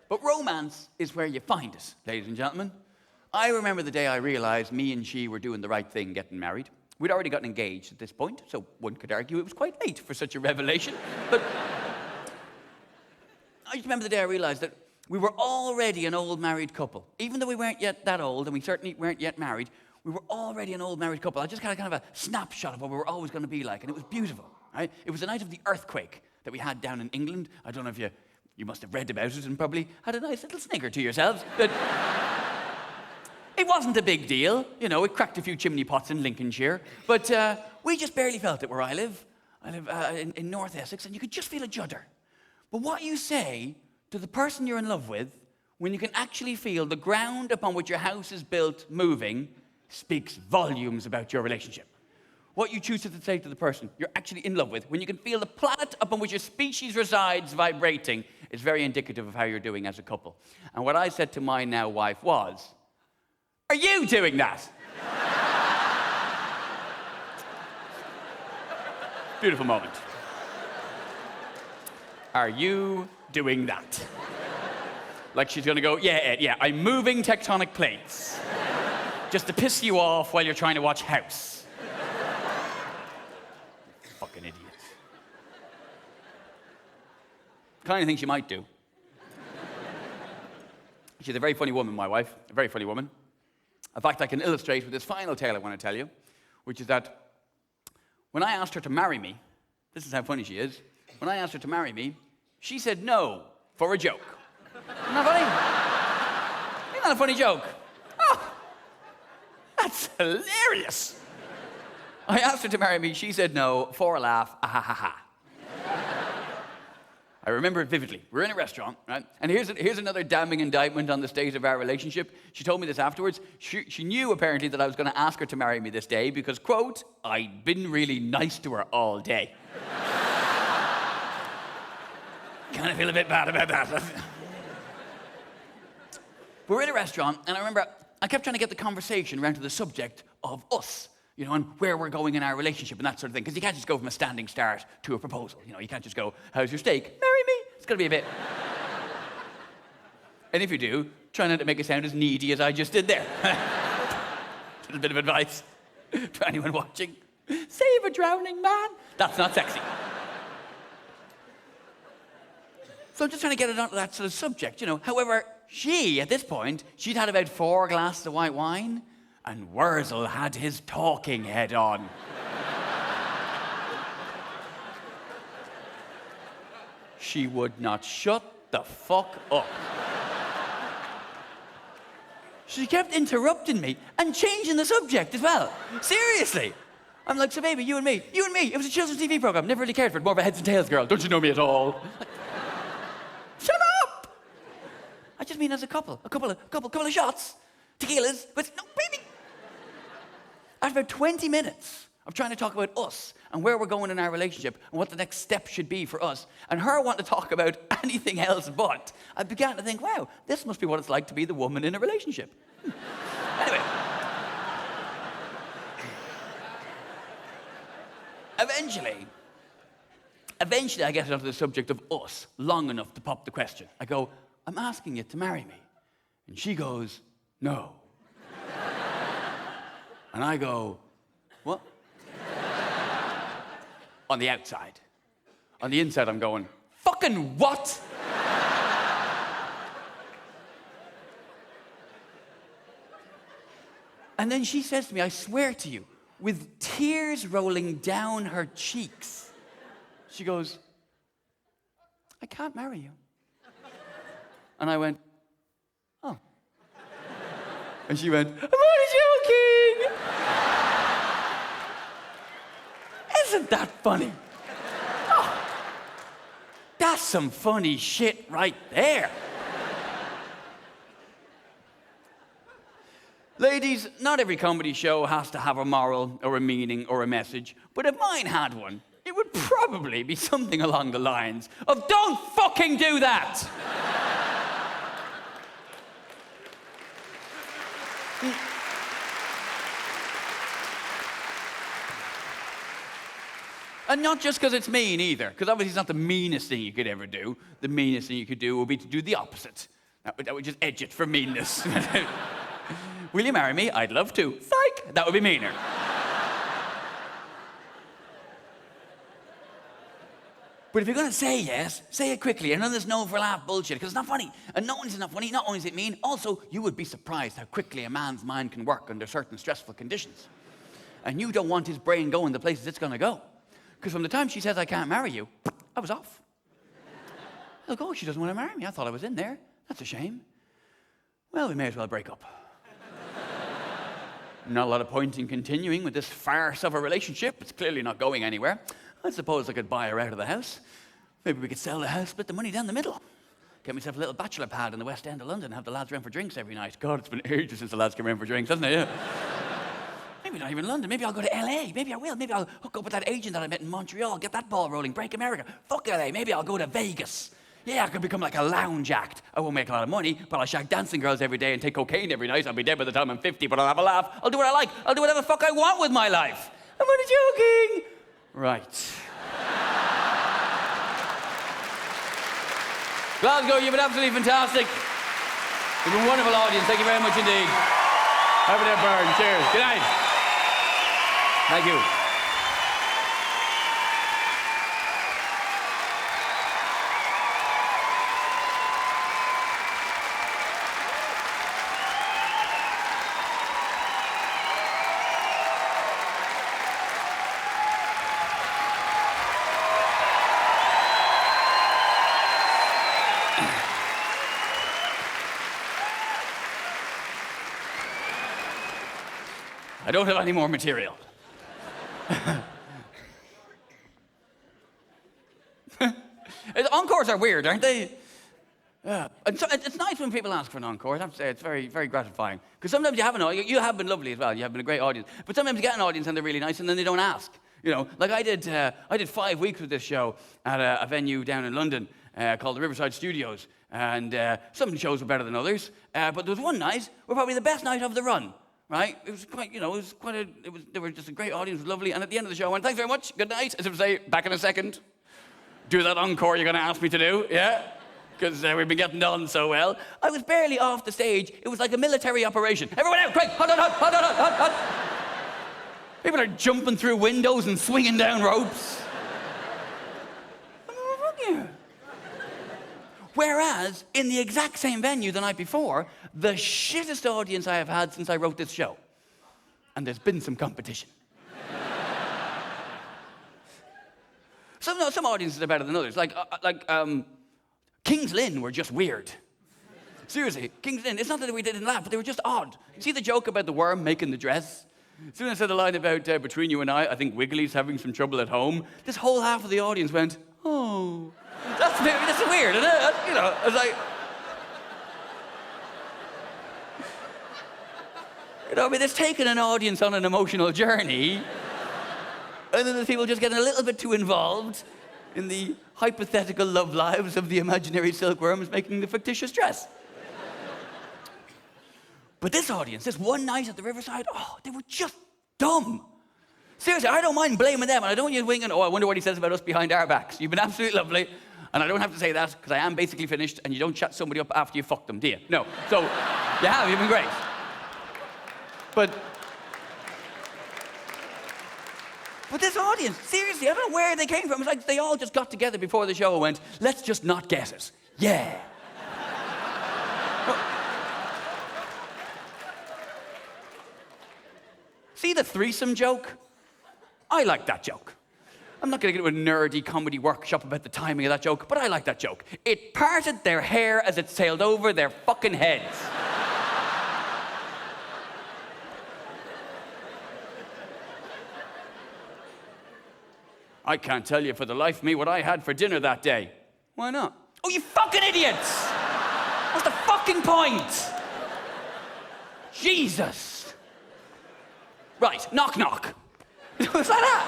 But romance is where you find it, ladies and gentlemen. I remember the day I realized me and she were doing the right thing getting married. We'd already gotten engaged at this point, so one could argue it was quite late for such a revelation. But I just remember the day I realized that we were already an old married couple. Even though we weren't yet that old, and we certainly weren't yet married, we were already an old married couple. I just got kind of a snapshot of what we were always going to be like, and it was beautiful. Right? It was the night of the earthquake that we had down in England. I don't know if you must have read about it and probably had a nice little snigger to yourselves. But it wasn't a big deal. It cracked a few chimney pots in Lincolnshire. But we just barely felt it where I live. I live in North Essex, and you could just feel a judder. But what you say to the person you're in love with, when you can actually feel the ground upon which your house is built moving, speaks volumes about your relationship. What you choose to say to the person you're actually in love with, when you can feel the planet upon which your species resides vibrating, is very indicative of how you're doing as a couple. And what I said to my now wife was, are you doing that? Beautiful moment. Are you doing that? Like she's gonna go, yeah, Ed, yeah, I'm moving tectonic plates. Just to piss you off while you're trying to watch House. Fucking idiots. Kind of things you might do. She's a very funny woman, my wife, a very funny woman. In fact, I can illustrate with this final tale I want to tell you, which is that when I asked her to marry me, this is how funny she is, when I asked her to marry me, she said no for a joke. Isn't that funny? Isn't that a funny joke? Oh, that's hilarious. I asked her to marry me, she said no for a laugh, ah ha ha ha. I remember it vividly. We're in a restaurant, right? And here's another damning indictment on the state of our relationship. She told me this afterwards. She knew, apparently, that I was going to ask her to marry me this day because, quote, I'd been really nice to her all day. Kind of feel a bit bad about that. We're in a restaurant, and I remember I kept trying to get the conversation around to the subject of us. You know, and where we're going in our relationship and that sort of thing. Because you can't just go from a standing start to a proposal. You know, you can't just go, how's your steak? Marry me. It's going to be a bit... And if you do, try not to make it sound as needy as I just did there. A little bit of advice to anyone watching. Save a drowning man. That's not sexy. So I'm just trying to get it onto that sort of subject, you know. However, at this point, she'd had about 4 glasses of white wine, and Wurzel had his talking head on. She would not shut the fuck up. She kept interrupting me and changing the subject as well. Seriously. I'm like, so baby, you and me. It was a children's TV program. Never really cared for it. More of a heads and tails girl. Don't you know me at all? Shut up! I just mean as a couple of shots. Tequilas. But no, baby. After about 20 minutes of trying to talk about us and where we're going in our relationship and what the next step should be for us, and her wanting to talk about anything else but, I began to think, wow, this must be what it's like to be the woman in a relationship. Anyway. Eventually I get onto the subject of us long enough to pop the question. I go, I'm asking you to marry me. And she goes, no. And I go, what? On the outside. On the inside, I'm going, fucking what? And then she says to me, I swear to you, with tears rolling down her cheeks, she goes, I can't marry you. And I went, oh. And she went, I'm only joking. Isn't that funny? Oh, that's some funny shit right there. Ladies, not every comedy show has to have a moral or a meaning or a message, but if mine had one, it would probably be something along the lines of don't fucking do that. And not just because it's mean either, because obviously it's not the meanest thing you could ever do. The meanest thing you could do would be to do the opposite. That would just edge it for meanness. Will you marry me? I'd love to. Psych! That would be meaner. But if you're going to say yes, say it quickly. And none of this no for laugh bullshit, because it's not funny. And not only is it not funny, not only is it mean, also you would be surprised how quickly a man's mind can work under certain stressful conditions. And you don't want his brain going the places it's going to go. Because from the time she says, I can't marry you, I was off. Look, oh, she doesn't want to marry me. I thought I was in there. That's a shame. Well, we may as well break up. Not a lot of point in continuing with this farce of a relationship. It's clearly not going anywhere. I suppose I could buy her out of the house. Maybe we could sell the house, split the money down the middle. Get myself a little bachelor pad in the West End of London and have the lads around for drinks every night. God, it's been ages since the lads came around for drinks, hasn't it? Yeah. Maybe not even London. Maybe I'll go to LA. Maybe I will. Maybe I'll hook up with that agent that I met in Montreal, get that ball rolling, break America. Fuck LA. Maybe I'll go to Vegas. Yeah, I could become like a lounge act. I won't make a lot of money, but I'll shag dancing girls every day and take cocaine every night. I'll be dead by the time I'm 50, but I'll have a laugh. I'll do what I like. I'll do whatever the fuck I want with my life. I'm only joking. Right. Glasgow, you've been absolutely fantastic. You've been a wonderful audience. Thank you very much indeed. Have Ed Byrne. Cheers. Good night. Thank you. I don't have any more material. Encores are weird, aren't they? Yeah. And so it's nice when people ask for an encore. I have to say, it's very, very gratifying. Because sometimes you have an audience. You have been lovely as well. You have been a great audience. But sometimes you get an audience and they're really nice, and then they don't ask. You know, like I did 5 weeks with this show at a venue down in London called the Riverside Studios. And some shows were better than others. But there was one night, were probably the best night of the run. Right? It was quite, they were just a great audience, it was lovely. And at the end of the show, I went, thanks very much, good night. As if to say, back in a second. Do that encore you're going to ask me to do, yeah? Because we've been getting on so well. I was barely off the stage. It was like a military operation. Everyone out, quick, hot. People are jumping through windows and swinging down ropes. Whereas, in the exact same venue the night before, the shittest audience I have had since I wrote this show. And there's been some competition. Some audiences are better than others. King's Lynn were just weird. Seriously, King's Lynn, it's not that we didn't laugh, but they were just odd. You see the joke about the worm making the dress? As soon as I said the line about between you and I think Wiggly's having some trouble at home, this whole half of the audience went, oh. That's weird, isn't it? You know, it's like... You know, I mean, it's taken an audience on an emotional journey, and then the people just getting a little bit too involved in the hypothetical love lives of the imaginary silkworms making the fictitious dress. But this audience, this one night at the Riverside, oh, they were just dumb. Seriously, I don't mind blaming them, and I don't want you winging, I wonder what he says about us behind our backs. You've been absolutely lovely, and I don't have to say that, because I am basically finished, and you don't chat somebody up after you fuck them, do you? No. So, you've been great. But this audience, seriously, I don't know where they came from. It's like they all just got together before the show and went, let's just not get it. Yeah. See the threesome joke? I like that joke. I'm not going to get into a nerdy comedy workshop about the timing of that joke, but I like that joke. It parted their hair as it sailed over their fucking heads. I can't tell you for the life of me what I had for dinner that day. Why not? Oh, you fucking idiots! What's the fucking point? Jesus. Right, knock, knock. It was like that.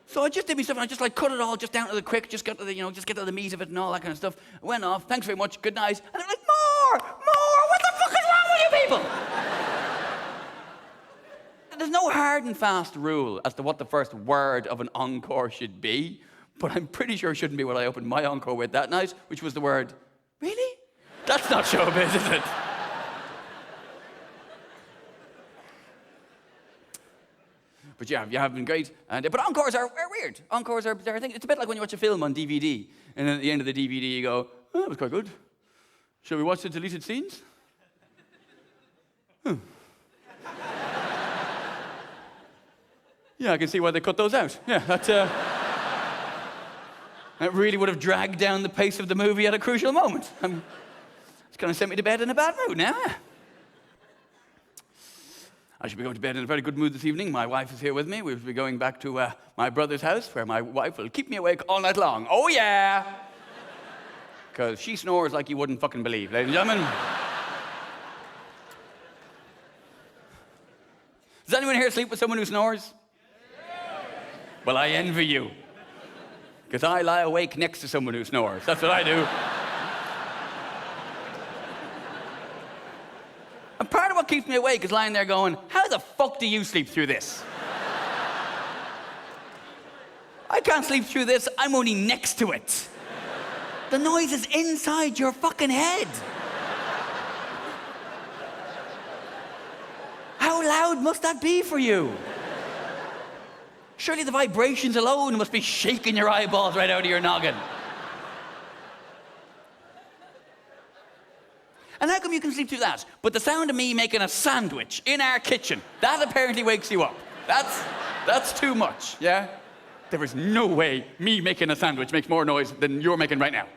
So I just did me stuff, and I just cut it all just down to the quick, just got to the, just get to the meat of it and all that kind of stuff. I went off, thanks very much, good night. And they're like, more, what the fuck is wrong with you people? There's no hard and fast rule as to what the first word of an encore should be, but I'm pretty sure it shouldn't be what I opened my encore with that night, which was the word, really? That's not showbiz, is it? But yeah, you have been great. But encores are weird. Encores are, I think, it's a bit like when you watch a film on DVD, and then at the end of the DVD you go, oh, that was quite good. Shall we watch the deleted scenes? Yeah, I can see why they cut those out. Yeah, that really would have dragged down the pace of the movie at a crucial moment. It's kind of sent me to bed in a bad mood now. I should be going to bed in a very good mood this evening. My wife is here with me. We will be going back to my brother's house, where my wife will keep me awake all night long. Oh, yeah! Because she snores like you wouldn't fucking believe, ladies and gentlemen. Does anyone here sleep with someone who snores? Well, I envy you. Because I lie awake next to someone who snores. That's what I do. And part of what keeps me awake is lying there going, how the fuck do you sleep through this? I can't sleep through this, I'm only next to it. The noise is inside your fucking head. How loud must that be for you? Surely the vibrations alone must be shaking your eyeballs right out of your noggin. And how come you can sleep through that? But the sound of me making a sandwich in our kitchen, that apparently wakes you up. That's too much, yeah? There is no way me making a sandwich makes more noise than you're making right now.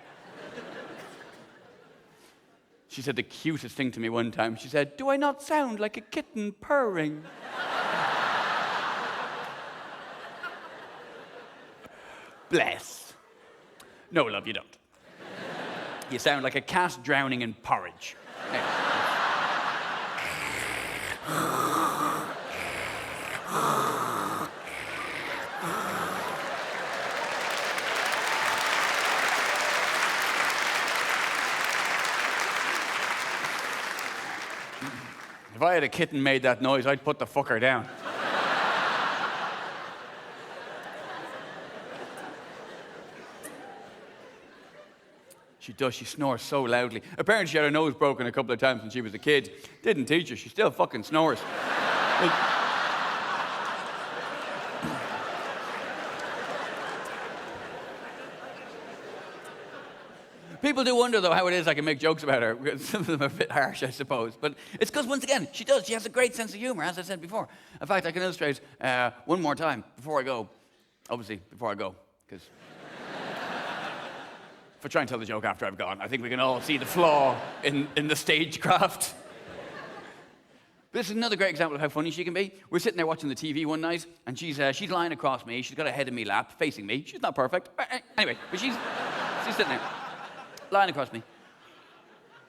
She said the cutest thing to me one time. She said, "Do I not sound like a kitten purring?" Bless. No, love, you don't. You sound like a cat drowning in porridge. Anyway. If I had a kitten made that noise, I'd put the fucker down. She does, she snores so loudly. Apparently she had her nose broken a couple of times when she was a kid. Didn't teach her, she still fucking snores. People do wonder, though, how it is I can make jokes about her. Some of them are a bit harsh, I suppose. But it's because, once again, she does. She has a great sense of humor, as I said before. In fact, I can illustrate one more time before I go. Obviously, before I go, because if I try and tell the joke after I've gone, I think we can all see the flaw in the stagecraft. This is another great example of how funny she can be. We're sitting there watching the TV one night, and she's lying across me. She's got her head in me lap, facing me. She's not perfect. Anyway, but she's sitting there, lying across me.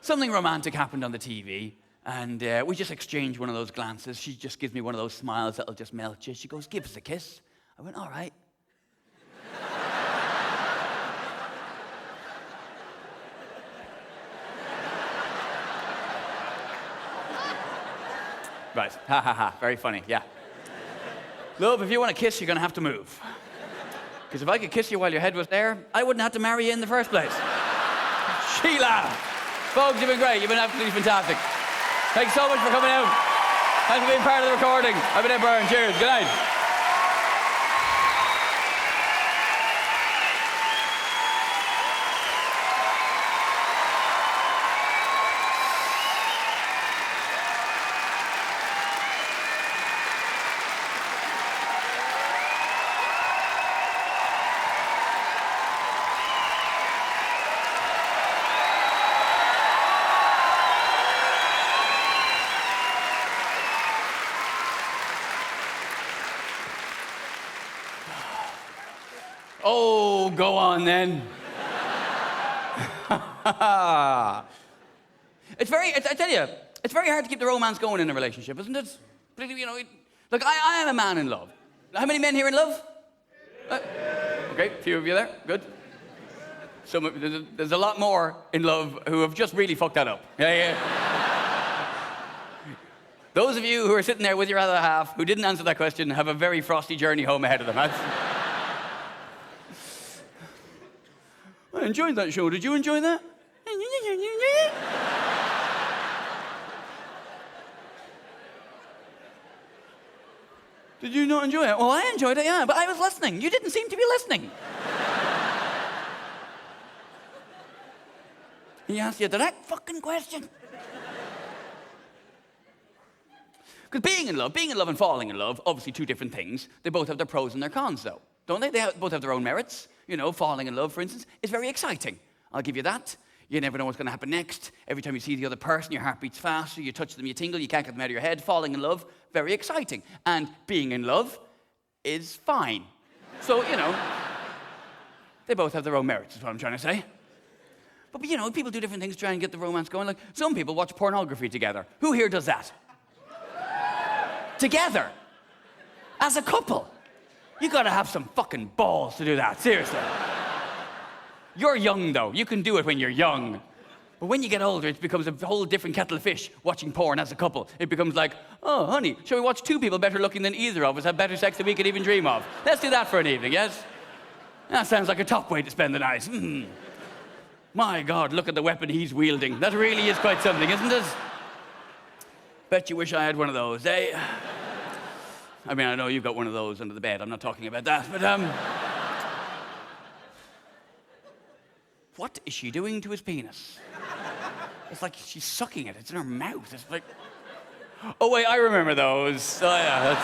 Something romantic happened on the TV, and we just exchanged one of those glances. She just gives me one of those smiles that'll just melt you. She goes, "Give us a kiss." I went, "All right." Right, ha ha ha, very funny, yeah. Love, if you want to kiss, you're going to have to move. Because if I could kiss you while your head was there, I wouldn't have to marry you in the first place. Sheila! Folks, you've been great, you've been absolutely fantastic. Thanks so much for coming out. Thanks for being part of the recording. I've been Ed Byrne, cheers, good night. Oh, go on then. I tell you, it's very hard to keep the romance going in a relationship, isn't it? You know, look, I am a man in love. How many men here in love? Okay, a few of you there, good. There's a lot more in love who have just really fucked that up. Yeah. Those of you who are sitting there with your other half who didn't answer that question have a very frosty journey home ahead of them. I enjoyed that show. Did you enjoy that? Did you not enjoy it? Well, I enjoyed it, yeah, but I was listening. You didn't seem to be listening. He asked you a direct fucking question. Because being in love and falling in love, obviously two different things. They both have their pros and their cons, though, don't they? They both have their own merits. You know, falling in love, for instance, is very exciting. I'll give you that. You never know what's going to happen next. Every time you see the other person, your heart beats faster, you touch them, you tingle, you can't get them out of your head. Falling in love, very exciting. And being in love is fine. So, you know, they both have their own merits, is what I'm trying to say. But, you know, people do different things to try and get the romance going. Like, some people watch pornography together. Who here does that? Together. As a couple. You gotta have some fucking balls to do that, seriously. You're young, though. You can do it when you're young. But when you get older, it becomes a whole different kettle of fish, watching porn as a couple. It becomes like, "Oh, honey, shall we watch two people better looking than either of us have better sex than we could even dream of? Let's do that for an evening, yes?" That sounds like a top way to spend the night. My God, look at the weapon he's wielding. That really is quite something, isn't it? Bet you wish I had one of those, eh? I mean, I know you've got one of those under the bed. I'm not talking about that, but, what is she doing to his penis? It's like she's sucking it. It's in her mouth. It's like... Oh, wait, I remember those. Oh, yeah,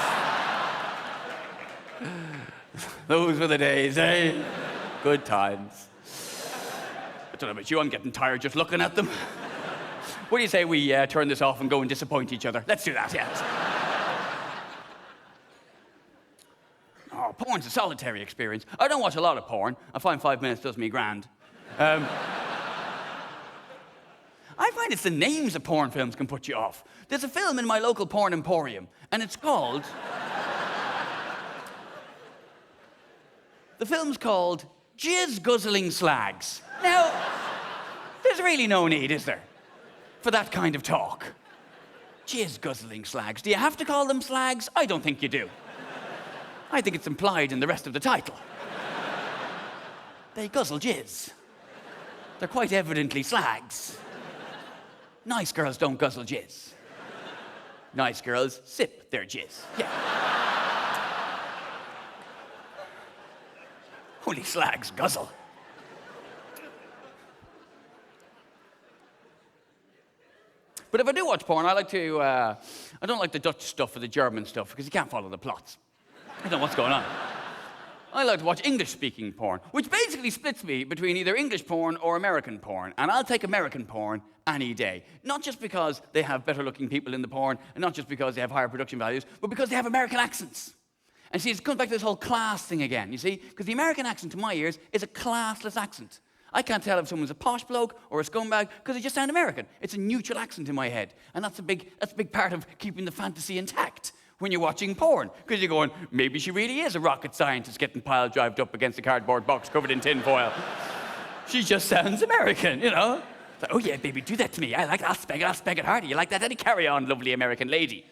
that's... Those were the days, eh? Good times. I don't know about you, I'm getting tired just looking at them. What do you say we turn this off and go and disappoint each other? Let's do that, yeah. Oh, porn's a solitary experience. I don't watch a lot of porn. I find 5 minutes does me grand. I find it's the names of porn films can put you off. There's a film in my local porn emporium, and it's called... The film's called Jizz Guzzling Slags. Now, there's really no need, is there, for that kind of talk? Jizz Guzzling Slags. Do you have to call them slags? I don't think you do. I think it's implied in the rest of the title. They guzzle jizz. They're quite evidently slags. Nice girls don't guzzle jizz. Nice girls sip their jizz. Yeah. Only slags guzzle. But if I do watch porn, I like to, I don't like the Dutch stuff or the German stuff because you can't follow the plots. I don't know what's going on. I like to watch English-speaking porn, which basically splits me between either English porn or American porn. And I'll take American porn any day. Not just because they have better-looking people in the porn, and not just because they have higher production values, but because they have American accents. And see, it comes back to this whole class thing again, you see? Because the American accent, to my ears, is a classless accent. I can't tell if someone's a posh bloke or a scumbag because they just sound American. It's a neutral accent in my head. And that's a big part of keeping the fantasy intact when you're watching porn. Because you're going, maybe she really is a rocket scientist getting pile drived up against a cardboard box covered in tin foil. She just sounds American, you know? It's like, oh yeah, baby, do that to me. I like that. I'll speg it harder. You like that? Any carry on, lovely American lady.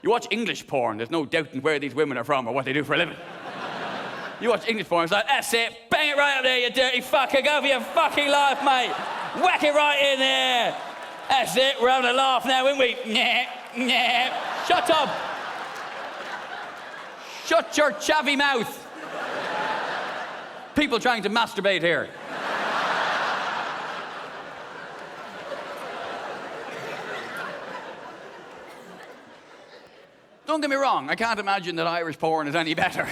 You watch English porn, there's no doubting where these women are from or what they do for a living. You watch English porn, it's like, that's it, bang it right up there, you dirty fucker, go for your fucking life, mate. Whack it right in there. That's it, we're having a laugh now, aren't we? Nah, nah. Shut up. Shut your chavvy mouth. People trying to masturbate here. Don't get me wrong, I can't imagine that Irish porn is any better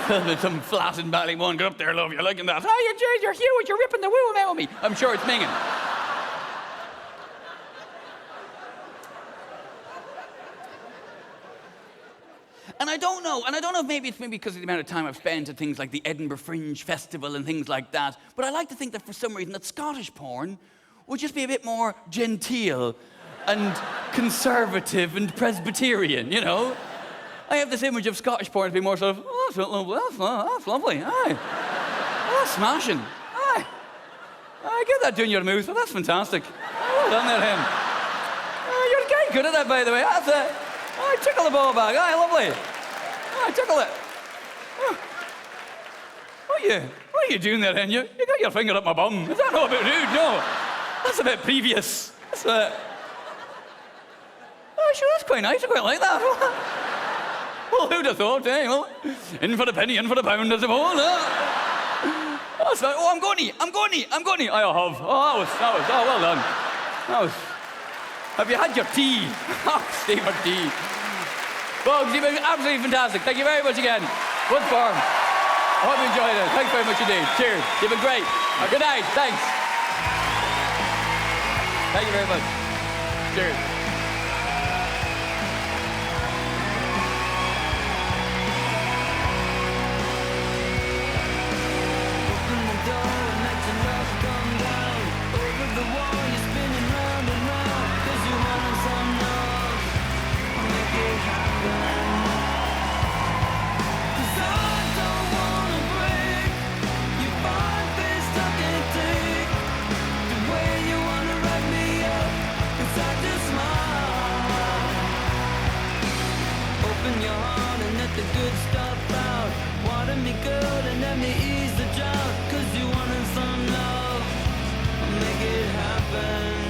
than some flat in Ballymun. Get up there, love, you're liking that. Oh, you're huge, you're ripping the woo out of me. I'm sure it's minging. And I don't know if maybe it's because of the amount of time I've spent at things like the Edinburgh Fringe Festival and things like that, but I like to think that for some reason that Scottish porn would just be a bit more genteel and conservative and Presbyterian, you know? I have this image of Scottish porn as being more sort of, oh, that's lovely, that's lovely, aye. Oh, that's smashing, aye. I get that doing your mouth, oh, that's fantastic. Oh, well done there, him. Oh, you're quite good at that, by the way. That's it. Oh, tickle the ball bag, aye, lovely. Oh, tickle it. Oh. What are you doing there, hen? You got your finger up my bum. Is that not a bit rude? No. That's a bit previous. That's a... Oh, sure, that's quite nice. I quite like that. Well, who'd have thought, eh? Well, in for the penny, in for the pound, I suppose. Oh, that's right. Oh, I'm going to. I have. Oh, well done. Have you had your tea? Oh, Steve, your tea. Folks, you've been absolutely fantastic. Thank you very much again. Good form. I hope you enjoyed it. Thanks very much indeed. Cheers. You've been great. Good night. Thanks. Thank you very much. Cheers. The good stuff out. Water me good and let me ease the drought. 'Cause you wanted some love. I'll make it happen.